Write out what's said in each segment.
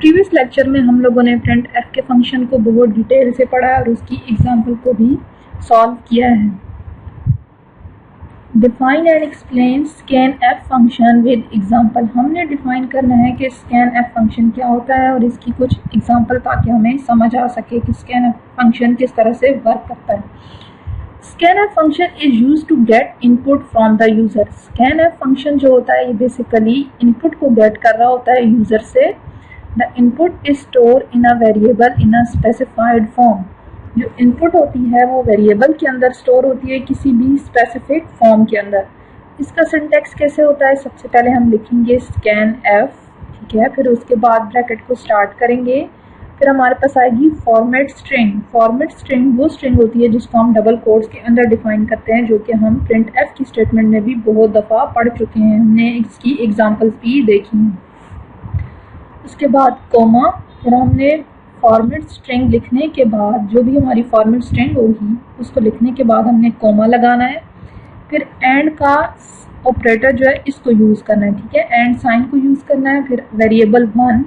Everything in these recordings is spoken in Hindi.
प्रीवियस लेक्चर में हम लोगों ने प्रिंट एफ के फंक्शन को बहुत डिटेल से पढ़ा और उसकी एग्जाम्पल को भी सॉल्व किया है। Define and explain scan f function with example. हमने डिफाइन करना है कि स्कैन एफ फंक्शन क्या होता है और इसकी कुछ एग्जाम्पल ताकि हमें समझ आ सके कि स्कैन एफ फंक्शन किस तरह से वर्क करता है। Scan f function is use to get input from the user. Scan f function जो होता है ये बेसिकली इनपुट को गेट कर रहा होता है यूजर से। The input is store in a variable in a specified form. जो इनपुट होती है वो वेरिएबल के अंदर स्टोर होती है किसी भी स्पेसिफिक फॉर्म के अंदर। इसका सिंटैक्स कैसे होता है, सबसे पहले हम लिखेंगे स्कैन एफ, ठीक है, फिर उसके बाद ब्रैकेट को स्टार्ट करेंगे, फिर हमारे पास आएगी फॉर्मेट स्ट्रिंग। फॉर्मेट स्ट्रिंग वो स्ट्रिंग होती है जिसको हम डबल कोट्स के अंदर डिफाइन करते हैं, जो कि हम प्रिंट एफ की स्टेटमेंट में भी बहुत दफ़ा पढ़ चुके हैं, हमने इसकी एग्जांपल्स भी देखी हैं। उसके बाद कोमा, फिर हमने फॉर्मेट स्ट्रिंग लिखने के बाद जो भी हमारी फॉर्मेट स्ट्रिंग होगी उसको लिखने के बाद हमने कोमा लगाना है। फिर एंड का ऑपरेटर जो है इसको यूज़ करना है, ठीक है, एंड साइन को यूज़ करना है। फिर variable 1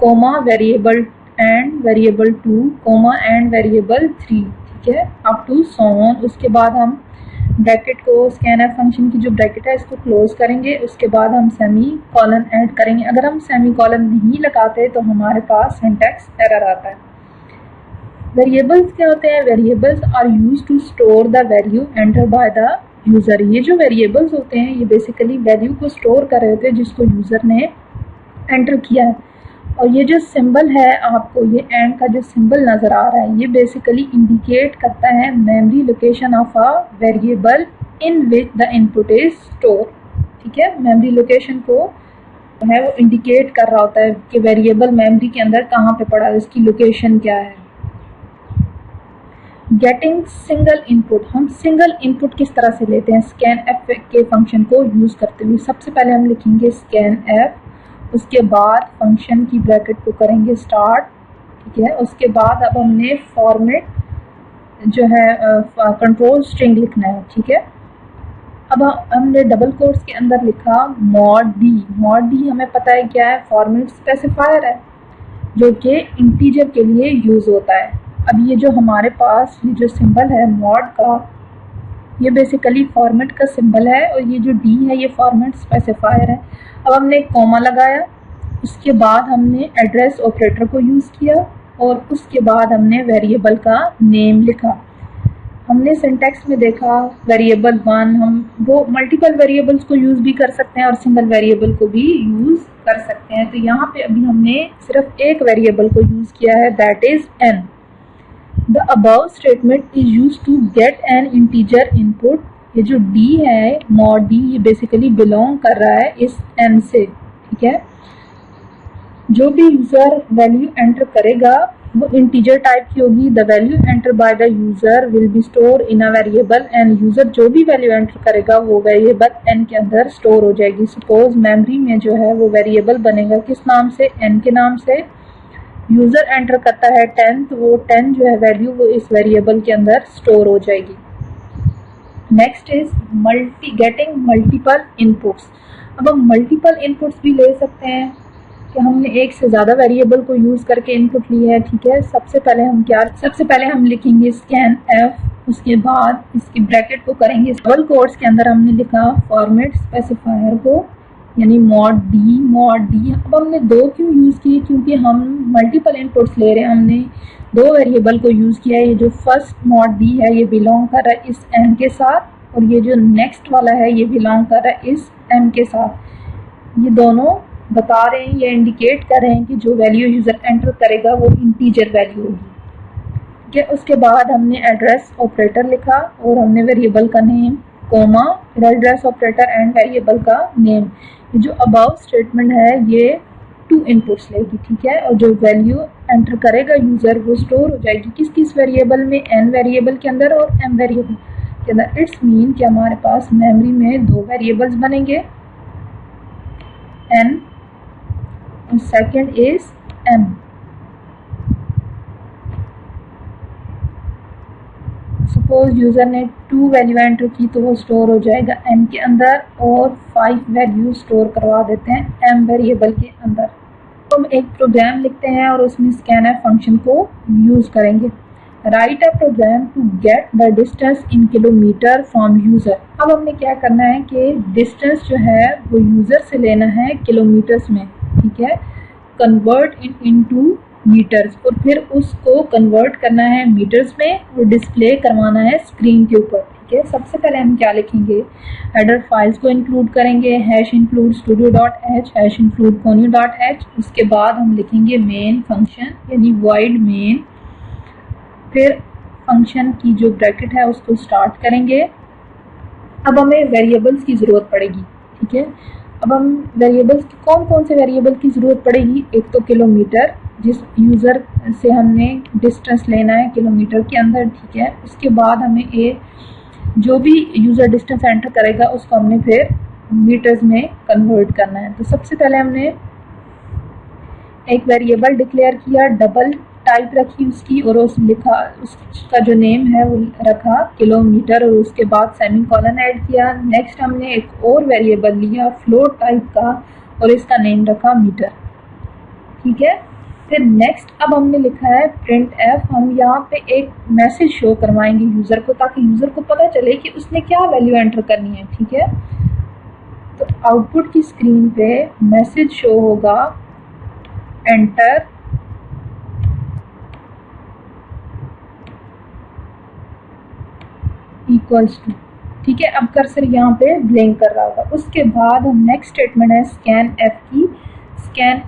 comma variable and variable 2 comma and variable 3, ठीक है, अप टू सो ऑन। उसके बाद हम ब्रैकेट को स्कैन एफ फंक्शन की जो ब्रैकेट है इसको क्लोज करेंगे। उसके बाद हम सेमी कॉलन ऐड करेंगे। अगर हम सेमी कॉलन नहीं लगाते तो हमारे पास सिंटैक्स एरर आता है। वेरिएबल्स क्या होते हैं? Variables are used to store the value enter by the user. ये जो वेरिएबल्स होते हैं ये बेसिकली वैल्यू को स्टोर कर रहे होते हैं जिसको यूजर ने एंटर किया है। और ये जो सिंबल है आपको, ये एंड का जो सिंबल नज़र आ रहा है, ये बेसिकली इंडिकेट करता है memory location of a variable in which the input is store, ठीक है। मेमोरी लोकेशन को है वो इंडिकेट कर रहा होता है कि वेरिएबल मेमोरी के अंदर कहाँ पे पड़ा है, इसकी लोकेशन क्या है। गेटिंग सिंगल इनपुट, हम सिंगल इनपुट किस तरह से लेते हैं स्कैन एफ के फंक्शन को यूज़ करते हुए। सबसे पहले हम लिखेंगे स्कैन एफ, उसके बाद फंक्शन की ब्रैकेट को करेंगे स्टार्ट, ठीक है। उसके बाद अब हमने फॉर्मेट जो है कंट्रोल स्ट्रिंग लिखना है, ठीक है। अब हमने डबल कोट्स के अंदर लिखा मॉड डी। मॉड डी हमें पता है क्या है, फॉर्मेट स्पेसिफायर है जो कि इंटीजर के लिए यूज़ होता है। अब ये जो हमारे पास ये जो सिंबल है मॉड का, ये बेसिकली फॉर्मेट का सिंबल है और ये जो डी है ये फॉर्मेट स्पेसिफायर है। अब हमने एक कॉमा लगाया, उसके बाद हमने एड्रेस ऑपरेटर को यूज़ किया और उसके बाद हमने वेरिएबल का नेम लिखा। हमने सिंटैक्स में देखा वेरिएबल 1, हम वो मल्टीपल वेरिएबल्स को यूज़ भी कर सकते हैं और सिंगल वेरिएबल को भी यूज़ कर सकते हैं। तो यहाँ पे अभी हमने सिर्फ एक वेरिएबल को यूज़ किया है, that is n। The above statement is use to get an integer input. ये जो d है मॉड d, ये बेसिकली बिलोंग कर रहा है इस n से, ठीक है। जो भी यूजर वैल्यू एंटर करेगा वो इंटीजर टाइप की होगी। The value enter by the user will be store in a variable n. User जो भी वैल्यू एंटर करेगा वो वेरिएबल n के अंदर स्टोर हो जाएगी। सपोज मेमोरी में जो है वो वेरिएबल बनेगा किस नाम से, n के नाम से। यूजर एंटर करता है 10, तो वो 10 जो है वैल्यू वो इस वेरिएबल के अंदर स्टोर हो जाएगी। Next is getting multiple inputs. अब हम मल्टीपल इनपुट्स भी ले सकते हैं कि हमने एक से ज़्यादा वेरिएबल को यूज़ करके इनपुट ली है, ठीक है। सबसे पहले हम लिखेंगे स्कैन एफ, उसके बाद इसकी ब्रैकेट को करेंगे डबल कोट्स के अंदर हमने लिखा फॉर्मेट स्पेसिफायर को, यानी मॉड डी। अब हमने दो क्यों यूज़ किए, क्योंकि हम मल्टीपल इनपुट्स ले रहे हैं, हमने दो वेरिएबल को यूज़ किया है। ये जो फर्स्ट मॉड डी है ये बिलोंग कर रहा है इस n के साथ, और ये जो नेक्स्ट वाला है ये बिलोंग कर रहा है इस m के साथ। ये दोनों बता रहे हैं, ये इंडिकेट कर रहे हैं कि जो वैल्यू यूज़र एंटर करेगा वो इंटीजर वैल्यू होगी, ठीक है। उसके बाद हमने एड्रेस ऑपरेटर लिखा और हमने वेरिएबल का नेम कोमा, फिर एड्रेस ऑपरेटर एंड वेरिएबल का नेम। ये जो अबाउ स्टेटमेंट है ये 2 इनपुट्स लेगी, ठीक है, और जो वैल्यू एंटर करेगा यूज़र वो स्टोर हो जाएगी किस वेरिएबल में, n वेरिएबल के अंदर और m वेरिएबल के अंदर। इट्स मीन कि हमारे पास मेमोरी में 2 वेरिएबल्स बनेंगे, n और second is m। Suppose user ने 2 वैल्यू एंटर की तो वो स्टोर हो जाएगा n के अंदर, और 5 वैल्यू स्टोर करवा देते हैं m वेरिएबल के अंदर। तो हम एक प्रोग्राम लिखते हैं और उसमें scanf फंक्शन को यूज करेंगे। Write a program to get the distance in kilometer from user. अब हमने क्या करना है कि डिस्टेंस जो है वो यूजर से लेना है किलोमीटर्स में, ठीक है, कन्वर्ट इनटू मीटर्स, और फिर उसको कन्वर्ट करना है मीटर्स में और डिस्प्ले करवाना है स्क्रीन के ऊपर, ठीक है। सबसे पहले हम क्या लिखेंगे, हेडर फाइल्स को इंक्लूड करेंगे, #include studio.h, #include conio.h। उसके बाद हम लिखेंगे मेन फंक्शन यानी void main, फिर फंक्शन की जो ब्रैकेट है उसको स्टार्ट करेंगे। अब हमें वेरिएबल्स की ज़रूरत पड़ेगी, ठीक है। अब हम वेरिएबल्स की कौन से वेरिएबल की ज़रूरत पड़ेगी, एक तो किलोमीटर, जिस यूज़र से हमने डिस्टेंस लेना है किलोमीटर के अंदर, ठीक है। उसके बाद हमें जो भी यूज़र डिस्टेंस एंटर करेगा उसको हमने फिर मीटर्स में कन्वर्ट करना है। तो सबसे पहले हमने एक वेरिएबल डिक्लेयर किया, डबल टाइप रखी उसकी, और उसका जो नेम है वो रखा किलोमीटर, और उसके बाद सेमीकोलन ऐड किया। नेक्स्ट हमने एक और वेरिएबल लिया फ्लोट टाइप का और इसका नेम रखा मीटर, ठीक है। फिर नेक्स्ट अब हमने लिखा है प्रिंट एफ। हम यहाँ पे एक मैसेज शो करवाएंगे यूज़र को, ताकि यूज़र को पता चले कि उसने क्या वैल्यू एंटर करनी है, ठीक है। तो आउटपुट की स्क्रीन पे मैसेज शो होगा, एंटर इक्वल्स टू, ठीक है। अब कर्सर यहाँ पे ब्लिंक कर रहा होगा। उसके बाद हम नेक्स्ट स्टेटमेंट है स्कैन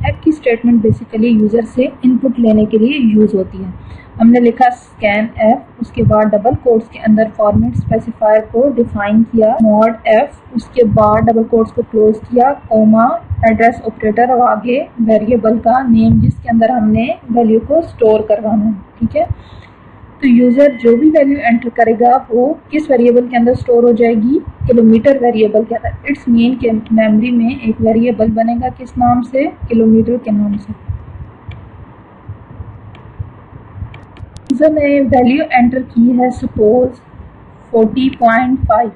एफ की स्टेटमेंट बेसिकली यूज़र से इनपुट लेने के लिए यूज़ होती है। हमने लिखा स्कैन एफ, उसके बाद डबल कोट्स के अंदर फॉर्मेट स्पेसिफायर को डिफाइन किया, मॉड एफ, उसके बाद डबल कोट्स को क्लोज किया, कोमा, एड्रेस ऑपरेटर और आगे वेरिएबल का नेम जिसके अंदर हमने वैल्यू को स्टोर करवाना है, ठीक है। तो यूज़र जो भी वैल्यू एंटर करेगा वो किस वेरिएबल के अंदर स्टोर हो जाएगी, किलोमीटर वेरिएबल के अंदर। इट्स मीन के मेमोरी में एक वेरिएबल बनेगा किस नाम से, किलोमीटर के नाम से। यूज़र ने वैल्यू एंटर की है सपोज 40.5।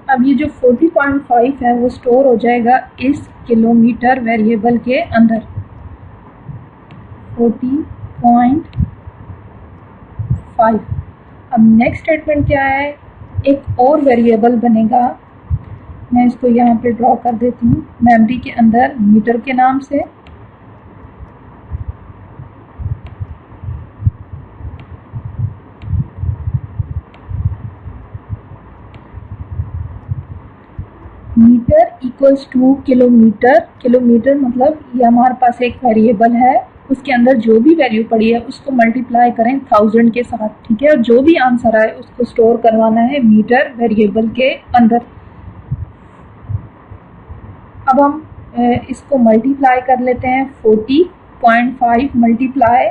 अब ये जो 40.5 है वो स्टोर हो जाएगा इस किलोमीटर वेरिएबल के अंदर। 40.5। अब नेक्स्ट स्टेटमेंट क्या है, एक और वेरिएबल बनेगा, मैं इसको यहाँ पे ड्रॉ कर देती हूँ, मेमोरी के अंदर मीटर के नाम से। मीटर इक्वल्स टू किलोमीटर मतलब ये हमारे पास एक वेरिएबल है, उसके अंदर जो भी वैल्यू पड़ी है उसको मल्टीप्लाई करें 1000 के साथ, ठीक है। और जो भी आंसर आए उसको स्टोर करवाना है मीटर वेरिएबल के अंदर। अब हम इसको मल्टीप्लाई कर लेते हैं, 40.5 मल्टीप्लाई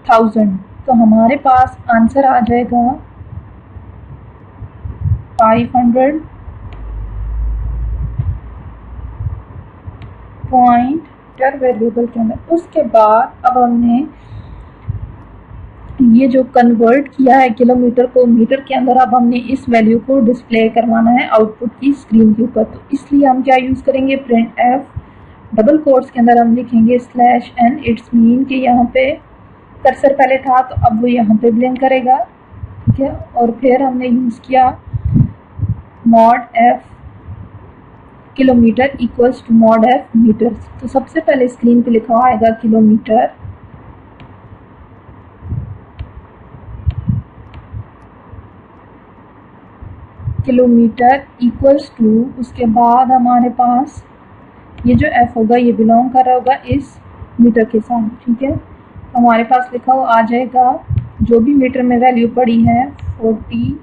1000, तो हमारे पास आंसर आ जाएगा 500 पॉइंटर वेरिएबल के अंदर। उसके बाद अब हमने ये जो कन्वर्ट किया है किलोमीटर को मीटर के अंदर, अब हमने इस वैल्यू को डिस्प्ले करवाना है आउटपुट की स्क्रीन के ऊपर। तो इसलिए हम क्या यूज़ करेंगे, प्रिंट एफ, डबल कोट्स के अंदर हम लिखेंगे /n। इट्स मीन कि यहाँ पे कर्सर पहले था तो अब वो यहाँ पे ब्लिंक करेगा, ठीक है। और फिर हमने यूज़ किया mod f kilometer equals to mod f meters. तो सबसे पहले स्क्रीन पे लिखा आएगा किलोमीटर इक्वल्स टू, उसके बाद हमारे पास ये जो एफ होगा ये बिलोंग कर रहा होगा इस मीटर के साथ, ठीक है। हमारे पास लिखा हुआ आ जाएगा जो भी मीटर में वैल्यू पड़ी है 40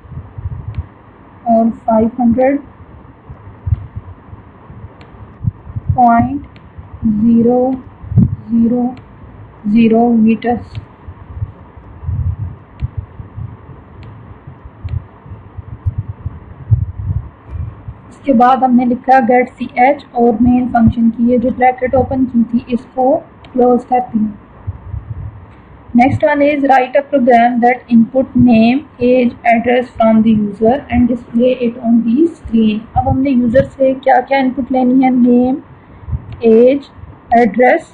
और 500.000 मीटर्स। इसके बाद हमने लिखा गेट ch और मेन फंक्शन की ये जो ब्रैकेट ओपन की थी इसको क्लोज करती हूँ। Next one is write a program that input name, age, address from the user and display it on the screen. अब हमने यूज़र से क्या क्या इनपुट लेनी है, नेम, एज, एड्रेस,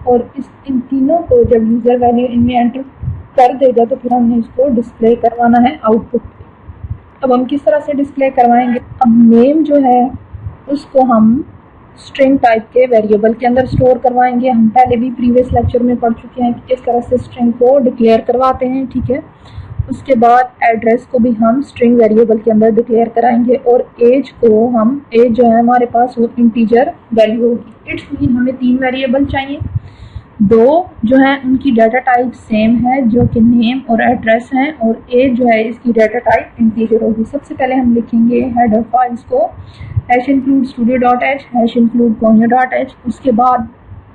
और इन तीनों को जब यूज़र वैल्यू इनमें एंटर कर देगा तो फिर हमने इसको डिस्प्ले करवाना है आउटपुट। अब हम किस तरह से डिस्प्ले करवाएंगे, अब नेम जो है उसको हम स्ट्रिंग टाइप के वेरिएबल के अंदर स्टोर करवाएंगे। हम पहले भी प्रीवियस लेक्चर में पढ़ चुके हैं कि किस तरह से स्ट्रिंग को डिक्लेयर करवाते हैं, ठीक है। उसके बाद एड्रेस को भी हम स्ट्रिंग वेरिएबल के अंदर डिक्लेयर कराएंगे और एज को हम, एज जो है हमारे पास वो इंटीजर वैल्यू होगी। इट्स मीन हमें 3 वेरिएबल चाहिए, 2 जो है उनकी डाटा टाइप सेम है जो कि नेम और एड्रेस हैं, और एज जो है इसकी डाटा टाइप इंटीजर होगी। सबसे पहले हम लिखेंगे हेडर फाइल्स को #include studio.h, #include conio.h, उसके बाद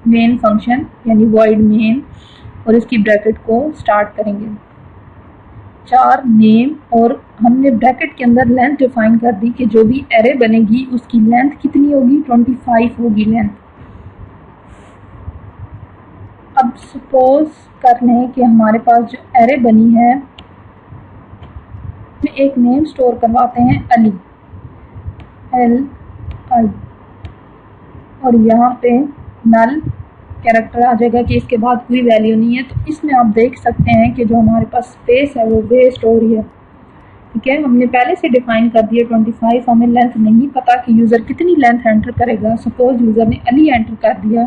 मेन फंक्शन यानी void main और इसकी ब्रैकेट को स्टार्ट करेंगे। 4 नेम और हमने ब्रैकेट के अंदर लेंथ डिफाइन कर दी कि जो भी एरे बनेगी उसकी लेंथ कितनी होगी, 25 होगी लेंथ। अब सपोज कर लें कि हमारे पास जो एरे बनी है एक नेम स्टोर करवाते हैं अली, LI, और यहाँ पे नल कैरेक्टर आ जाएगा कि इसके बाद कोई वैल्यू नहीं है। तो इसमें आप देख सकते हैं कि जो हमारे पास स्पेस है वो वेस्ट हो रही है, ठीक है। हमने पहले से डिफाइन कर दिया 25, हमें लेंथ नहीं पता कि यूज़र कितनी लेंथ एंटर करेगा। सपोज यूज़र ने अली एंटर कर दिया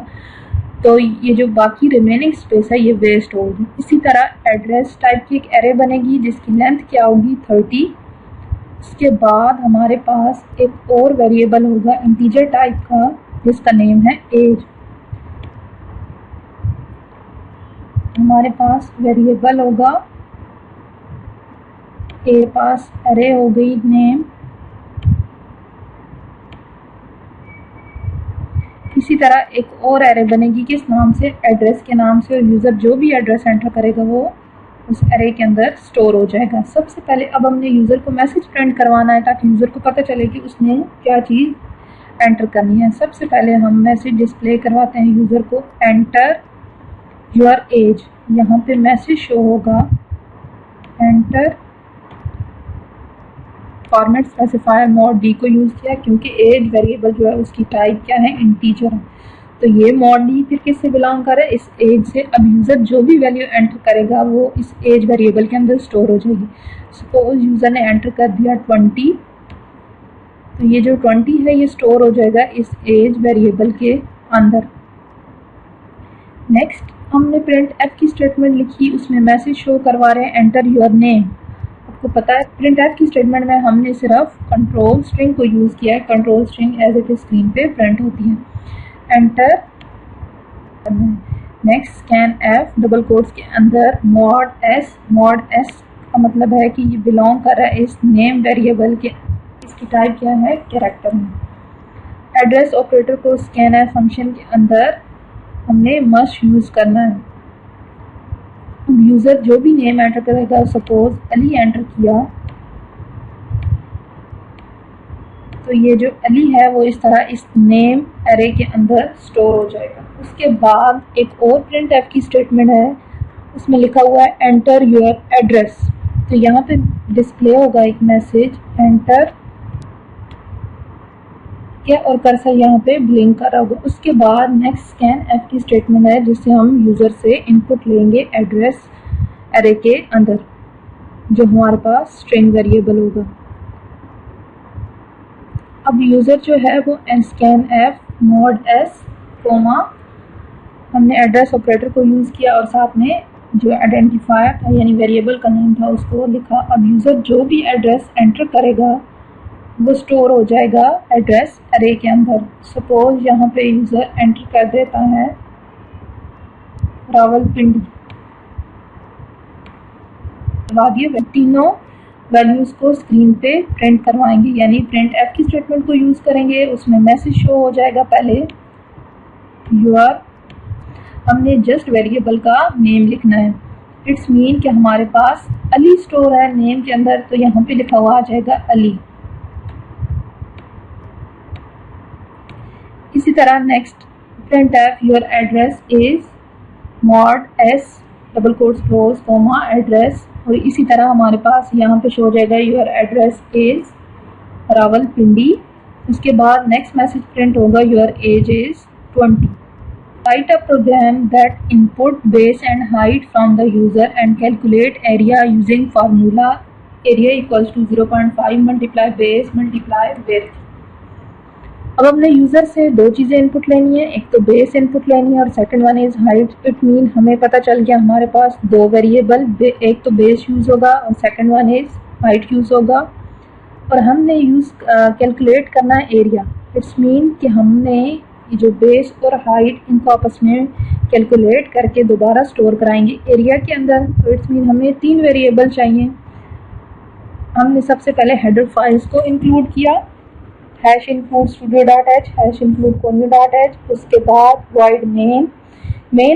तो ये जो बाकी रिमेनिंग स्पेस है ये वेस्ट होगी। इसी तरह एड्रेस टाइप की एक एरे बनेगी जिसकी लेंथ क्या होगी, 30। उसके बाद हमारे पास एक और वेरिएबल होगा इंटीजर टाइप का जिसका नेम है एज। हमारे पास वेरिएबल होगा, ए पास एरे हो गई नेम। इसी तरह एक और एरे बनेगी किस नाम से, एड्रेस के नाम से, और यूज़र जो भी एड्रेस एंटर करेगा वो उस एरे के अंदर स्टोर हो जाएगा। सबसे पहले अब हमने यूज़र को मैसेज प्रिंट करवाना है ताकि यूज़र को पता चले कि उसने क्या चीज़ एंटर करनी है। सबसे पहले हम मैसेज डिस्प्ले करवाते हैं यूज़र को, एंटर योर एज। यहाँ पे मैसेज शो होगा enter format specifier mod D को यूज़ किया क्योंकि एज वेरिएबल जो है उसकी टाइप क्या है, इंटीजर है। तो ये मॉड डी फिर किससे बिलोंग करे, इस एज से। अब यूज़र जो भी वैल्यू एंटर करेगा वो इस एज वेरिएबल के अंदर स्टोर हो जाएगी। सपोज यूज़र ने एंटर कर दिया 20, तो ये जो 20 है ये स्टोर हो जाएगा इस एज वेरिएबल के अंदर। नेक्स्ट हमने प्रिंट एफ की स्टेटमेंट लिखी, उसमें मैसेज शो करवा रहे हैं एंटर योर नेम। आपको पता है प्रिंट एफ की स्टेटमेंट में हमने सिर्फ कंट्रोल स्ट्रिंग को यूज़ किया है, control string as it is screen पे प्रिंट होती है। Enter. Next scan f double quotes के अंदर मॉड एस। मॉड एस का मतलब है कि ये बिलोंग कर रहा है इस नेम वेरिएबल के, इसकी टाइप क्या है, कैरेक्टर में। एड्रेस ऑपरेटर को स्कैन एफ फंक्शन के अंदर हमने मस्ट यूज़ करना है। यूज़र जो भी नेम एंटर करेगा, सपोज अली एंटर किया, तो ये जो अली है वो इस तरह इस नेम एरे के अंदर स्टोर हो जाएगा। उसके बाद एक और प्रिंट एफ की स्टेटमेंट है, उसमें लिखा हुआ है एंटर योर एड्रेस। तो यहाँ पे डिस्प्ले होगा एक मैसेज एंटर क्या, और कर्सर यहाँ पे ब्लिंक कर रहा होगा। उसके बाद नेक्स्ट स्कैन एफ की स्टेटमेंट है जिससे हम यूज़र से इनपुट लेंगे एड्रेस एरे के अंदर जो हमारे पास स्ट्रिंग वेरिएबल होगा। अब यूज़र जो है वो scan f mod s comma, हमने एड्रेस ऑपरेटर को यूज़ किया और साथ में जो आइडेंटिफायर था यानी वेरिएबल का नेम था उसको लिखा। अब यूज़र जो भी एड्रेस एंटर करेगा वो स्टोर हो जाएगा एड्रेस एरे के अंदर। सपोज यहाँ पे यूज़र एंटर कर देता है रावलपिंडी, तीनों वैल्यूज़ को स्क्रीन पे प्रिंट करवाएंगे, यानी प्रिंट एफ की स्टेटमेंट को यूज़ करेंगे। उसमें मैसेज शो हो जाएगा पहले योर, हमने जस्ट वेरिएबल का नेम लिखना है। इट्स मीन कि हमारे पास अली स्टोर है नेम के अंदर, तो यहाँ पे लिखा हुआ आ जाएगा अली। इसी तरह next print f your address is mod s double quotes close comma address, और इसी तरह हमारे पास यहाँ पे शो हो जाएगा योर एड्रेस इज रावलपिंडी। उसके बाद नेक्स्ट मैसेज प्रिंट होगा your age is 20। Write a program that input base and height from the user and calculate area using formula area equals to 0.5 multiply base multiply width। अब हमने यूज़र से दो चीज़ें इनपुट लेनी है, एक तो बेस इनपुट लेनी है और second one is height. It mean हमें पता चल गया हमारे पास दो वेरिएबल, एक तो बेस यूज़ होगा और second one is height use होगा, और हमने यूज़ कैलकुलेट करना है एरिया। इट्स मीन कि हमने ये जो बेस और हाइट इनको आपस में कैलकुलेट करके दोबारा स्टोर कराएंगे एरिया के अंदर। तो इट्स मीन हमें तीन वेरिएबल चाहिए। हमने सबसे पहले हेडर फाइल्स को इंक्लूड किया, hash include studio.h, hash include conio.h। उसके बाद void मेन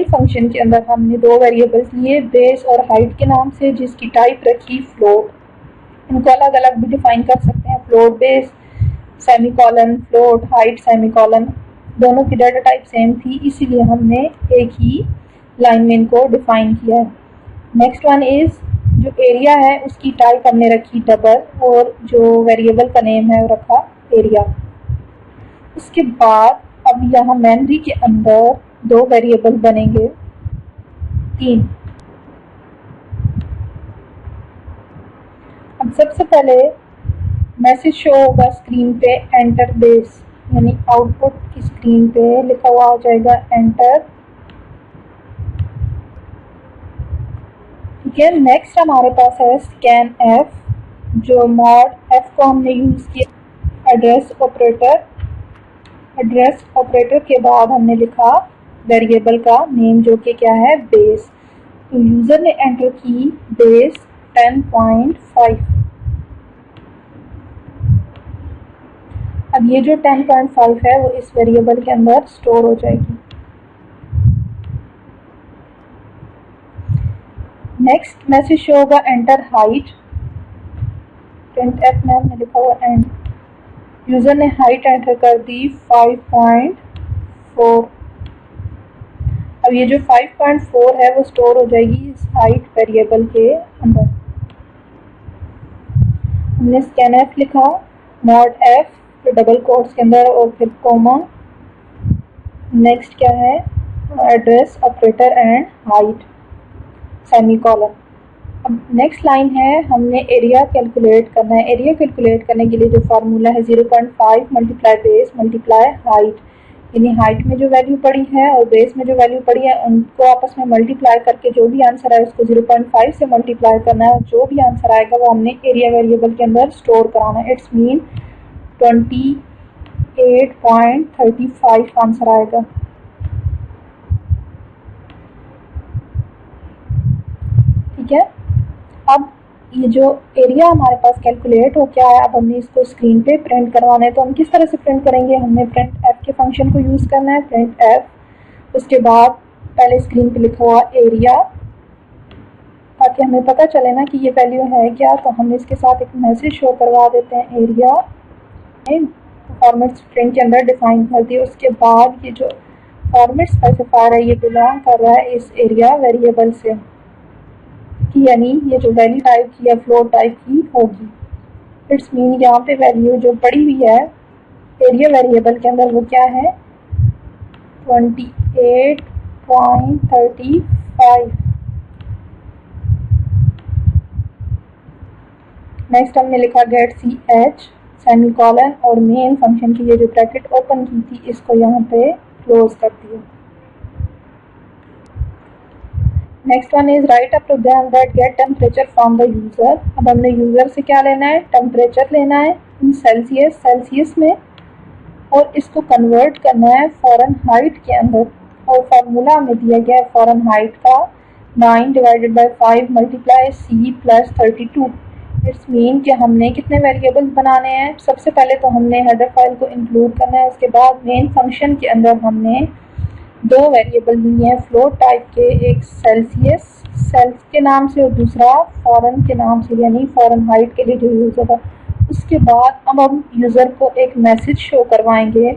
फंक्शन के अंदर हमने दो वेरिएबल्स लिए बेस और हाइट के नाम से, जिसकी टाइप रखी फ्लोट। इनको अलग अलग भी डिफाइन कर सकते हैं, float base semicolon, float height semicolon, दोनों की डाटा टाइप सेम थी, इसीलिए हमने एक ही लाइन में इनको डिफाइन किया है। नेक्स्ट वन इज़ जो एरिया है उसकी टाइप हमने रखी डबल, और जो वेरिएबल का नेम है वो रखा एरिया। उसके बाद अब यहाँ मेमोरी के अंदर दो वेरिएबल बनेंगे, तीन। अब सबसे पहले मैसेज शो होगा स्क्रीन पे एंटर बेस, यानी आउटपुट की स्क्रीन पे लिखा हुआ आ जाएगा एंटर। ठीक है, नेक्स्ट हमारे पास है स्कैन एफ, जो मॉड एफ को हमने यूज़ किया एड्रेस ऑपरेटर। एड्रेस ऑपरेटर के बाद हमने लिखा वेरिएबल का नेम जो कि क्या है बेस। तो यूज़र ने एंटर की बेस 10.5। अब ये जो 10.5 है वो इस वेरिएबल के अंदर स्टोर हो जाएगी। नेक्स्ट मैसेज शो होगा एंटर हाइट। प्रिंट एफ में हमने लिखा हुआ एंड, यूज़र ने हाइट एंटर कर दी 5.4। अब ये जो 5.4 है वो स्टोर हो जाएगी इस हाइट वेरिएबल के अंदर। हमने स्कैन एफ लिखा, मॉड एफ, फिर डबल कोट्स के अंदर और फिर कोमा। नेक्स्ट क्या है, address operator and height semicolon. अब नेक्स्ट लाइन है, हमने एरिया कैलकुलेट करना है। एरिया कैलकुलेट करने के लिए जो फार्मूला है 0.5 मल्टीप्लाई बेस मल्टीप्लाई हाइट, यानी हाइट में जो वैल्यू पड़ी है और बेस में जो वैल्यू पड़ी है उनको आपस में मल्टीप्लाई करके जो भी आंसर आए उसको 0.5 से मल्टीप्लाई करना है, और जो भी आंसर आएगा वो हमने एरिया वेरिएबल के अंदर स्टोर कराना है। इट्स मीन 28.35 आंसर आएगा। ठीक है, अब ये जो एरिया हमारे पास कैलकुलेट हो क्या है, अब हमने इसको स्क्रीन पे प्रिंट करवाना है। तो हम किस तरह से प्रिंट करेंगे, हमने प्रिंट एफ के फंक्शन को यूज़ करना है, प्रिंट एफ। उसके बाद पहले स्क्रीन पे लिखा हुआ एरिया, ताकि हमें पता चले ना कि ये वैल्यू है क्या। तो हम इसके साथ एक मैसेज शो करवा देते हैं, एरिया फॉर्मेट स्ट्रिंग के अंदर डिफाइन कर दिया। उसके बाद ये जो फॉर्मेट स्पेसिफायर है ये बिलोंग कर रहा है इस एरिया वेरिएबल से, यानी ये जो वैल्यू टाइप की है फ्लोट टाइप की होगी। इट्स मीन यहाँ पे वैल्यू जो पड़ी हुई है एरिया वेरिएबल के अंदर वो क्या है 28.35। नेक्स्ट हमने लिखा गेट सी एच सेमीकॉलन और मेन फंक्शन की ये जो ब्रैकेट ओपन की थी इसको यहाँ पे क्लोज कर दिया। Next one is write a program that get temperature from the user. अब हमने यूज़र से क्या लेना है, टेम्परेचर लेना है इन सेल्सियस में, और इसको कन्वर्ट करना है फ़ारेनहाइट के अंदर। और फार्मूला हमें दिया गया है फ़ारेनहाइट का 9 divided by 5 multiply C plus 32। It's mean कि हमने कितने वेरिएबल्स बनाने हैं। सबसे पहले तो हमने हेडर फाइल को इंक्लूड करना है, उसके बाद मेन फंक्शन के अंदर हमने दो वेरिएबल लिए हैं फ्लोट टाइप के, एक सेल्स के नाम से और दूसरा फॉरेन के नाम से, यानी फ़ारेनहाइट के लिए जो यूज़ होगा। उसके बाद अब हम यूज़र को एक मैसेज शो करवाएंगे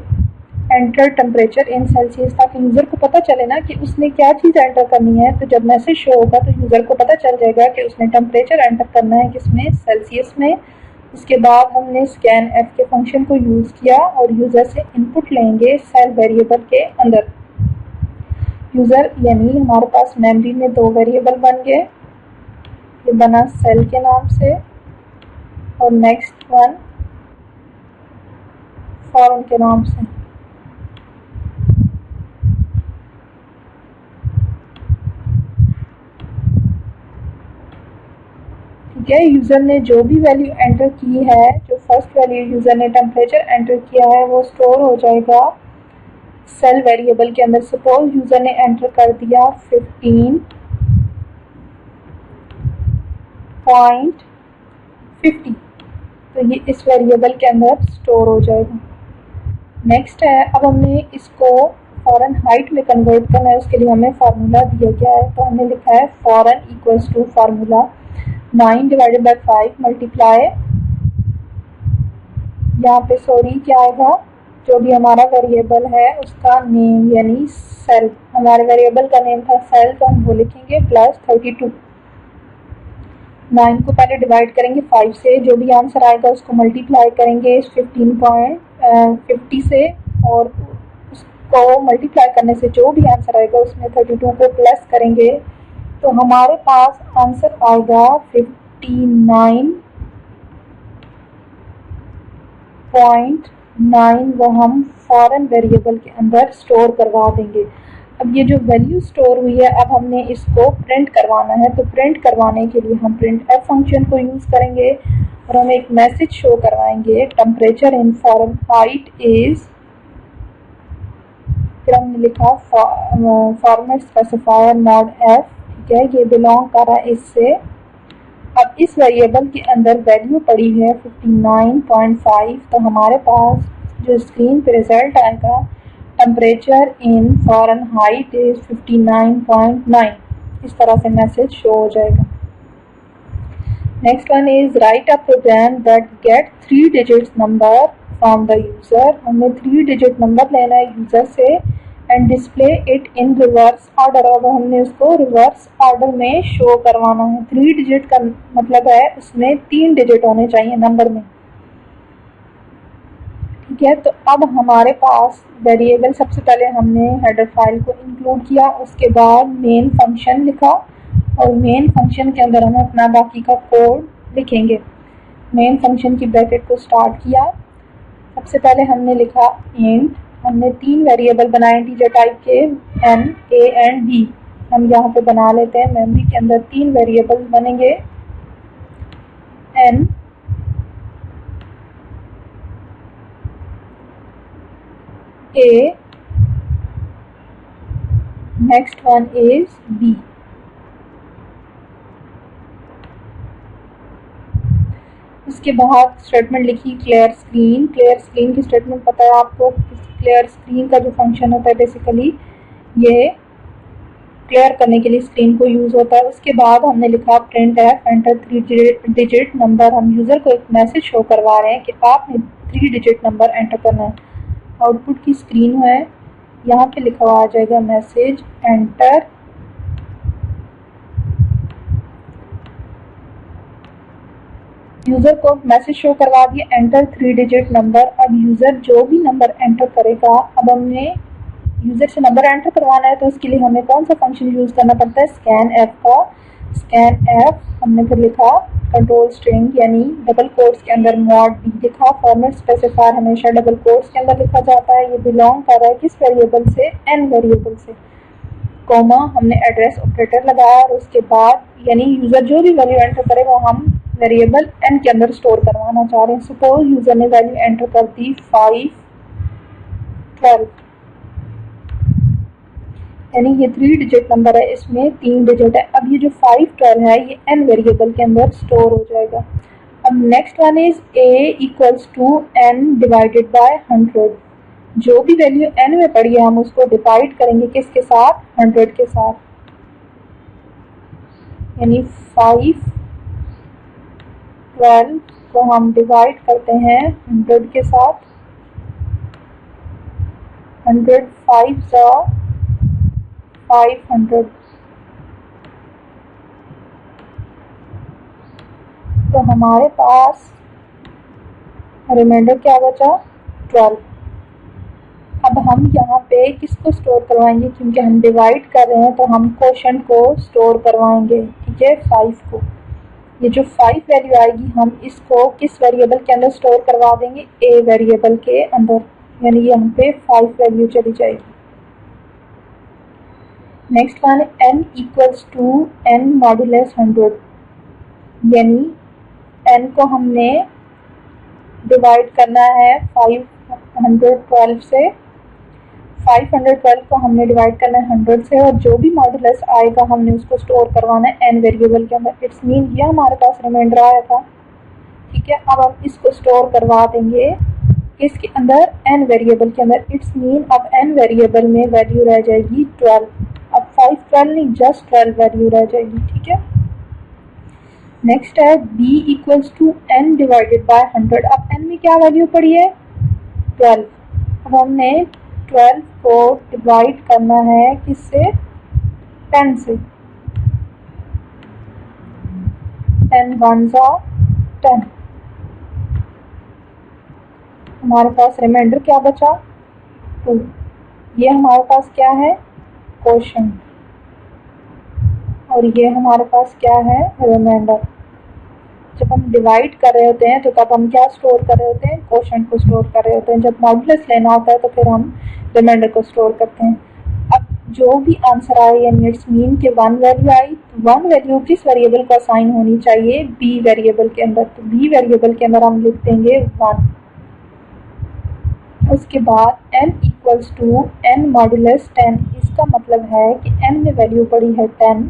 एंटर टेम्परेचर इन सेल्सियस, ताकि यूज़र को पता चले ना कि उसने क्या चीज़ एंटर करनी है। तो जब मैसेज शो होगा तो यूज़र को पता चल जाएगा कि उसने टेम्परेचर एंटर करना है किसमें, सेल्सियस में। उसके बाद हमने स्कैन एफ के फंक्शन को यूज़ किया और यूज़र से इनपुट लेंगे सेल वेरिएबल के अंदर। यूज़र यानी हमारे पास मेमोरी में दो वेरिएबल बन गए, ये बना सेल के नाम से और नेक्स्ट वन फॉरेन के नाम से। ठीक है, यूज़र ने जो भी वैल्यू एंटर की है, जो फर्स्ट वैल्यू यूज़र ने टेम्परेचर एंटर किया है वो स्टोर हो जाएगा सेल वेरिएबल के अंदर। सपोज यूज़र ने एंटर कर दिया 15.50, तो ये इस वेरिएबल के अंदर स्टोर हो जाएगा। नेक्स्ट है, अब हमने इसको फॉरेन हाइट में कन्वर्ट करना है, उसके लिए हमें फार्मूला दिया गया है। तो हमने लिखा है Fahrenheit equals to formula 9 divided by 5 multiply, यहाँ पे सॉरी क्या आएगा, जो भी हमारा वेरिएबल है उसका नेम यानी सेल, हमारे वेरिएबल का नेम था सेल, तो हम वो लिखेंगे प्लस 32। 9 को पहले डिवाइड करेंगे 5 से, जो भी आंसर आएगा उसको मल्टीप्लाई करेंगे 15.50 से, और उसको मल्टीप्लाई करने से जो भी आंसर आएगा उसमें 32 को प्लस करेंगे, तो हमारे पास आंसर आएगा 59.9, वो हम फॉरेन वेरिएबल के अंदर स्टोर करवा देंगे। अब ये जो वैल्यू स्टोर हुई है, अब हमने इसको प्रिंट करवाना है, तो प्रिंट करवाने के लिए हम प्रिंट एफ फंक्शन को यूज़ करेंगे और हम एक मैसेज शो करवाएंगे temperature in Fahrenheit is, फिर हमने लिखा फॉर्मेट स्पेसिफायर मॉड एफ। ठीक है, ये बिलोंग कर रहा है इससे। अब इस वेरिएबल के अंदर वैल्यू पड़ी है 59.5, तो हमारे पास जो स्क्रीन पे रिजल्ट आएगा temperature in Fahrenheit is 59.9, इस तरह से मैसेज शो हो जाएगा। Next one is write a program that get 3 digits number from the user, हमें 3 डिजिट नंबर लेना है यूज़र से and display it in reverse order, अब हमने उसको रिवर्स ऑर्डर में शो करवाना है। 3 डिजिट का मतलब है उसमें 3 डिजिट होने चाहिए नंबर में। ठीक है, तो अब हमारे पास वेरिएबल, सबसे पहले हमने हेडर फाइल को इंक्लूड किया, उसके बाद मेन फंक्शन लिखा और मेन फंक्शन के अंदर हम अपना बाकी का कोड लिखेंगे। मेन फंक्शन की ब्रैकेट को स्टार्ट किया, सबसे पहले हमने लिखा इंट, हमने 3 वेरिएबल बनाए इंटीजर टाइप के n, a एंड b। हम यहाँ पे बना लेते हैं, मेमोरी के अंदर 3 वेरिएबल्स बनेंगे n, a, next one is b। उसके बाद स्टेटमेंट लिखी क्लियर स्क्रीन। क्लियर स्क्रीन की स्टेटमेंट पता है आपको, क्लियर स्क्रीन का जो फंक्शन होता है बेसिकली ये क्लियर करने के लिए स्क्रीन को यूज़ होता है। उसके बाद हमने लिखा print F enter 3 digit number, हम यूज़र को एक मैसेज शो करवा रहे हैं कि आपने 3 डिजिट नंबर एंटर करना है। आउटपुट की स्क्रीन है, यहाँ पे लिखा हुआ आ जाएगा मैसेज एंटर यूज़र को मैसेज शो करवा दिया एंटर 3 डिजिट नंबर। अब यूज़र जो भी नंबर एंटर करेगा, अब हमने यूज़र से नंबर एंटर करवाना है तो उसके लिए हमें कौन सा फंक्शन यूज़ करना पड़ता है, स्कैन एफ का। स्कैन एफ हमने फिर लिखा कंट्रोल स्ट्रिंग यानी डबल कोट्स के अंदर मॉड डी लिखा। फॉर्मेट स्पेसिफायर हमेशा डबल कोट्स के अंदर लिखा जाता है। ये बिलोंग कर रहा है किस वेरिएबल से, एन वेरिएबल से। कोमा हमने एड्रेस ऑपरेटर लगाया और उसके बाद यानी यूज़र जो भी वैल्यू एंटर करेगा हम वेरिएबल n के अंदर स्टोर करवाना चाह रहे हैं। सपोज यूज़र ने वैल्यू एंटर कर दी 512, यानी ये 3 डिजिट नंबर है, इसमें 3 डिजिट है। अब ये जो 512 है ये n वेरिएबल के अंदर स्टोर हो जाएगा। अब next one is a equals to n divided by 100, जो भी वैल्यू n में पड़ी है हम उसको डिवाइड करेंगे किसके साथ, 100 के साथ, यानी 512 को हम डिवाइड करते हैं 100 के साथ। 100 5 500, तो हमारे पास रिमाइंडर क्या बचा 12। अब हम यहाँ पे किसको स्टोर करवाएंगे, क्योंकि हम डिवाइड कर रहे हैं तो हम क्वोशंट को स्टोर करवाएंगे, ठीक है 5 को। ये जो 5 वैल्यू आएगी हम इसको किस वेरिएबल के अंदर स्टोर करवा देंगे, ए वेरिएबल के अंदर, यानी यहाँ पे 5 वैल्यू चली जाएगी। नेक्स्ट वन है n equals to n modulus 100, यानी n को हमने डिवाइड करना है 512 से, 512 को हमने डिवाइड करना है 100 से, और जो भी मॉडुलस आएगा हमने उसको स्टोर करवाना है n वेरिएबल के अंदर। इट्स मीन ये हमारे पास रिमाइंडर आया था, ठीक है। अब हम इसको स्टोर करवा देंगे इसके अंदर n वेरिएबल के अंदर। इट्स मीन अब n वेरिएबल में वैल्यू रह जाएगी 12। अब 512 नहीं, जस्ट 12 वैल्यू रह जाएगी, ठीक है। नेक्स्ट है b equals to n divided by 100। अब n में क्या वैल्यू पड़ी है 12। अब हमने 12 को डिवाइड करना है किससे, 10 से। 10 1 10, हमारे पास रिमाइंडर क्या बचा 2। ये हमारे पास क्या है क्वोशंट, और ये हमारे पास क्या है रिमाइंडर। जब हम डिवाइड कर रहे होते हैं तो तब हम क्या स्टोर कर रहे होते हैं, क्वोशंट को स्टोर कर रहे होते हैं। जब मॉडुलस लेना होता है तो फिर हम रिमाइंडर को स्टोर करते हैं। अब जो भी आंसर आए, यानी इट्स मीन के 1 वैल्यू आई, तो 1 वैल्यू किस वेरिएबल को असाइन होनी चाहिए, बी वेरिएबल के अंदर। तो बी वेरिएबल के अंदर हम लिख देंगे 1। उसके बाद n equals to n modulus 10। इसका मतलब है कि n में वैल्यू पड़ी है 10,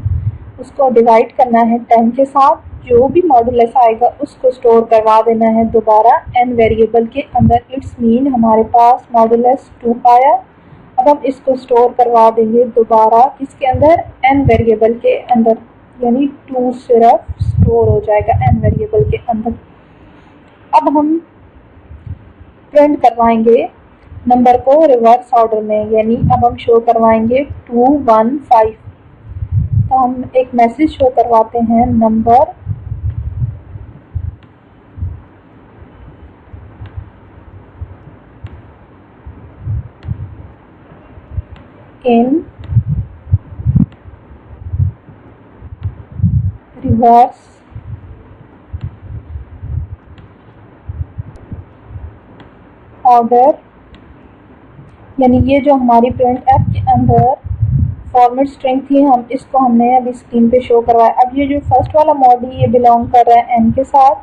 उसको डिवाइड करना है 10 के साथ, जो भी मॉडुलस आएगा उसको स्टोर करवा देना है दोबारा n वेरिएबल के अंदर। इट्स मीन हमारे पास मॉडुलस 2 आया। अब हम इसको स्टोर करवा देंगे दोबारा इसके अंदर n वेरिएबल के अंदर, यानी 2 सिर्फ स्टोर हो जाएगा n वेरिएबल के अंदर। अब हम प्रिंट करवाएंगे नंबर को रिवर्स ऑर्डर में, यानी अब हम शो करवाएंगे 215। तो हम एक मैसेज शो करवाते हैं नंबर इन रिवर्स ऑर्डर, यानी ये जो हमारी प्रिंट एफ के अंदर फॉर्मेट स्ट्रिंग थी, हम इसको हमने अभी स्क्रीन पे शो करवाया। अब ये जो फर्स्ट वाला मॉडी ये बिलोंग कर रहा है n के साथ,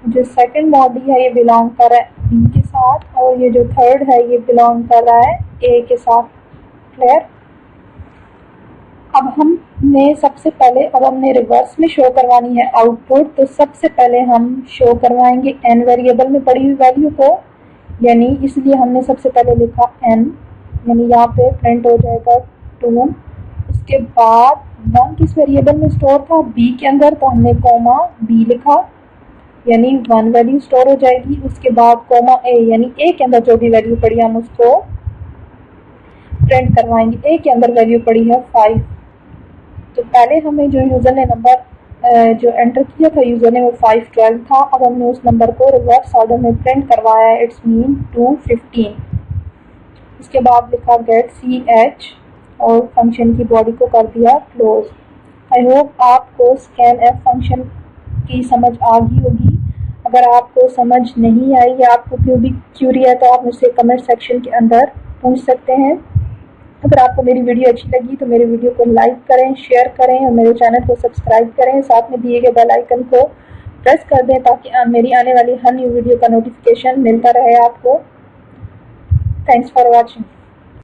जो सेकंड मॉडी है ये बिलोंग कर रहा है b के साथ, और ये जो थर्ड है ये बिलोंग कर रहा है a के साथ। क्लियर। अब हमने सबसे पहले, अब हमने रिवर्स में शो करवानी है आउटपुट, तो सबसे पहले हम शो करवाएंगे n वेरिएबल में पड़ी हुई वैल्यू को, यानी इसलिए हमने सबसे पहले लिखा n, यानी यहाँ पे प्रिंट हो जाएगा 2। उसके बाद 1 किस वेरिएबल में स्टोर था, b के अंदर, तो हमने कोमा b लिखा, यानी 1 वैल्यू स्टोर हो जाएगी। उसके बाद कोमा a, यानी a के अंदर जो भी वैल्यू पड़ी हम उसको प्रिंट करवाएंगे। a के अंदर वैल्यू पड़ी है 5। तो पहले हमें जो यूजर ने नंबर जो एंटर किया था यूजर ने वो 512 था। अब हमने उस नंबर को रिवर्स ऑर्डर में प्रिंट करवाया है, इट्स मीन 215। इसके बाद लिखा गेट ch और फंक्शन की बॉडी को कर दिया क्लोज। आई होप आपको scanf फंक्शन की समझ आ गई होगी। अगर आपको समझ नहीं आई या आपको कोई भी क्यूरी है तो आप मुझसे कमेंट सेक्शन के अंदर पूछ सकते हैं। अगर आपको मेरी वीडियो अच्छी लगी तो मेरे वीडियो को लाइक करें, शेयर करें और मेरे चैनल को सब्सक्राइब करें। साथ में दिए गए बेल आइकन को प्रेस कर दें ताकि मेरी आने वाली हर न्यू वीडियो का नोटिफिकेशन मिलता रहे आपको। Thanks for watching.